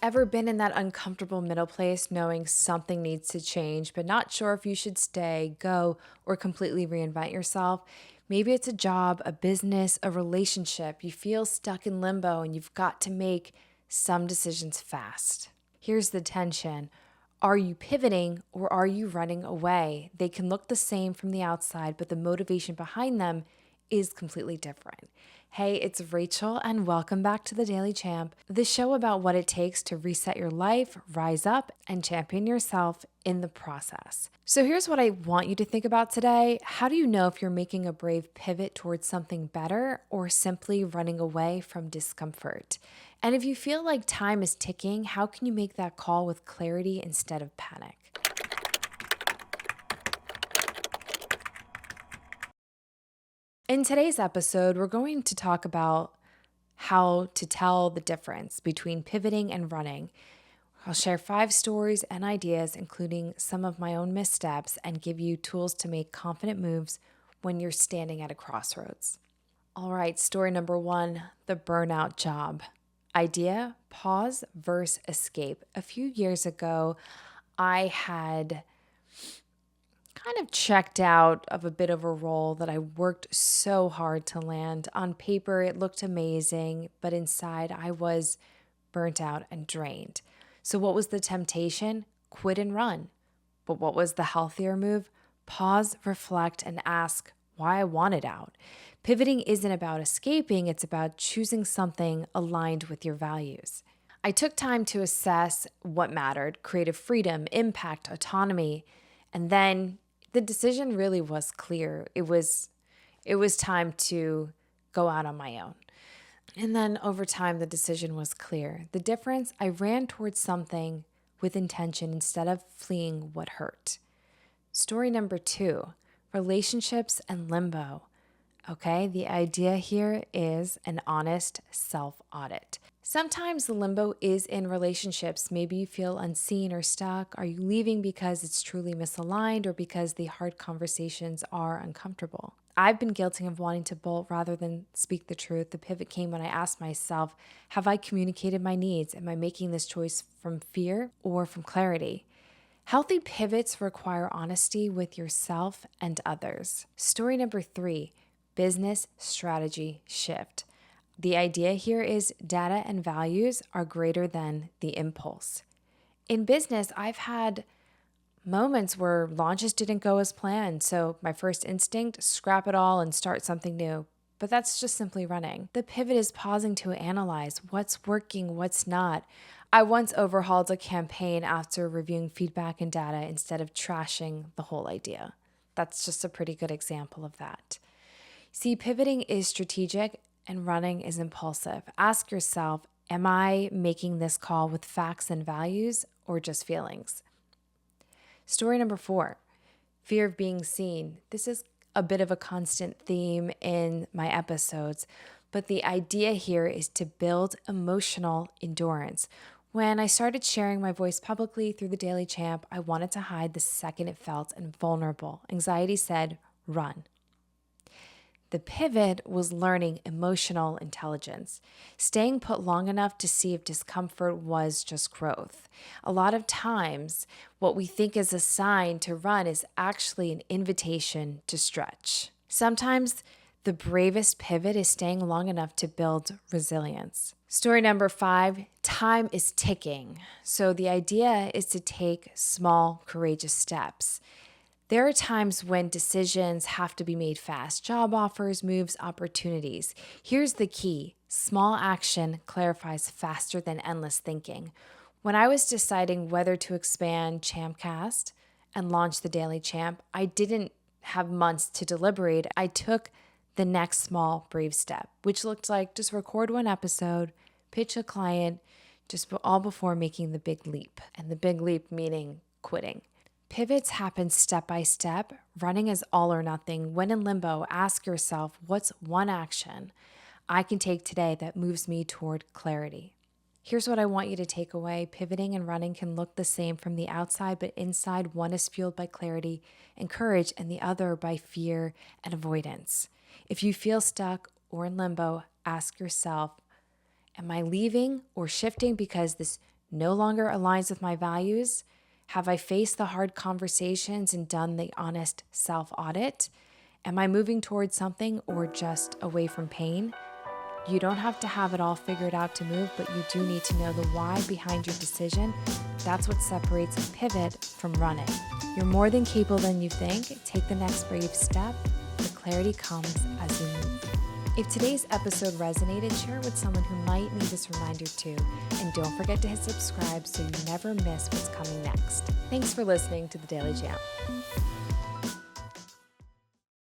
Ever been in that uncomfortable middle place knowing something needs to change, but not sure if you should stay, go, or completely reinvent yourself? Maybe it's a job, a business, a relationship. You feel stuck in limbo and you've got to make some decisions fast. Here's the tension. Are you pivoting or are you running away? They can look the same from the outside, but the motivation behind them is completely different. Hey, it's Rachel, and welcome back to the Daily Champ, the show about what it takes to reset your life, rise up, and champion yourself in the process. So, here's what I want you to think about today. How do you know if you're making a brave pivot towards something better or simply running away from discomfort? And if you feel like time is ticking, how can you make that call with clarity instead of panic? In today's episode, we're going to talk about how to tell the difference between pivoting and running. I'll share 5 stories and ideas, including some of my own missteps, and give you tools to make confident moves when you're standing at a crossroads. All right, story number 1, the burnout job. Idea, pause versus escape. A few years ago, I had kind of checked out of a bit of a role that I worked so hard to land. On paper, it looked amazing, but inside I was burnt out and drained. So, what was the temptation? Quit and run. But what was the healthier move? Pause, reflect, and ask why I wanted out. Pivoting isn't about escaping, it's about choosing something aligned with your values. I took time to assess what mattered: creative freedom, impact, autonomy, and then the decision really was clear. It was time to go out on my own. And then over time the decision was clear. The difference, I ran towards something with intention instead of fleeing what hurt. Story number 2, relationships and limbo. Okay, the idea here is an honest self-audit. Sometimes the limbo is in relationships. Maybe you feel unseen or stuck. Are you leaving because it's truly misaligned or because the hard conversations are uncomfortable? I've been guilty of wanting to bolt rather than speak the truth. The pivot came when I asked myself, have I communicated my needs? Am I making this choice from fear or from clarity? Healthy pivots require honesty with yourself and others. Story number 3, business strategy shift. The idea here is data and values are greater than the impulse. In business, I've had moments where launches didn't go as planned. So my first instinct, scrap it all and start something new. But that's just simply running. The pivot is pausing to analyze what's working, what's not. I once overhauled a campaign after reviewing feedback and data instead of trashing the whole idea. That's just a pretty good example of that. See, pivoting is strategic and running is impulsive. Ask yourself, am I making this call with facts and values or just feelings? Story number 4, fear of being seen. This is a bit of a constant theme in my episodes, but the idea here is to build emotional endurance. When I started sharing my voice publicly through the Daily Champ, I wanted to hide the second it felt invulnerable. Anxiety said, run. The pivot was learning emotional intelligence, staying put long enough to see if discomfort was just growth. A lot of times, what we think is a sign to run is actually an invitation to stretch. Sometimes, the bravest pivot is staying long enough to build resilience. Story number 5, time is ticking. So the idea is to take small, courageous steps. There are times when decisions have to be made fast: job offers, moves, opportunities. Here's the key: small action clarifies faster than endless thinking. When I was deciding whether to expand Champcast and launch the Daily Champ, I didn't have months to deliberate. I took the next small, brave step, which looked like just record 1 episode, pitch a client, just all before making the big leap. And the big leap meaning quitting. Pivots happen step by step. Running is all or nothing. When in limbo, ask yourself, what's one action I can take today that moves me toward clarity? Here's what I want you to take away. Pivoting and running can look the same from the outside, but inside, one is fueled by clarity and courage, and the other by fear and avoidance. If you feel stuck or in limbo, ask yourself, am I leaving or shifting because this no longer aligns with my values? Have I faced the hard conversations and done the honest self-audit? Am I moving towards something or just away from pain? You don't have to have it all figured out to move, but you do need to know the why behind your decision. That's what separates a pivot from running. You're more than capable than you think. Take the next brave step. The clarity comes as you move. If today's episode resonated, share it with someone who might need this reminder too. And don't forget to hit subscribe so you never miss what's coming next. Thanks for listening to The Daily Jam.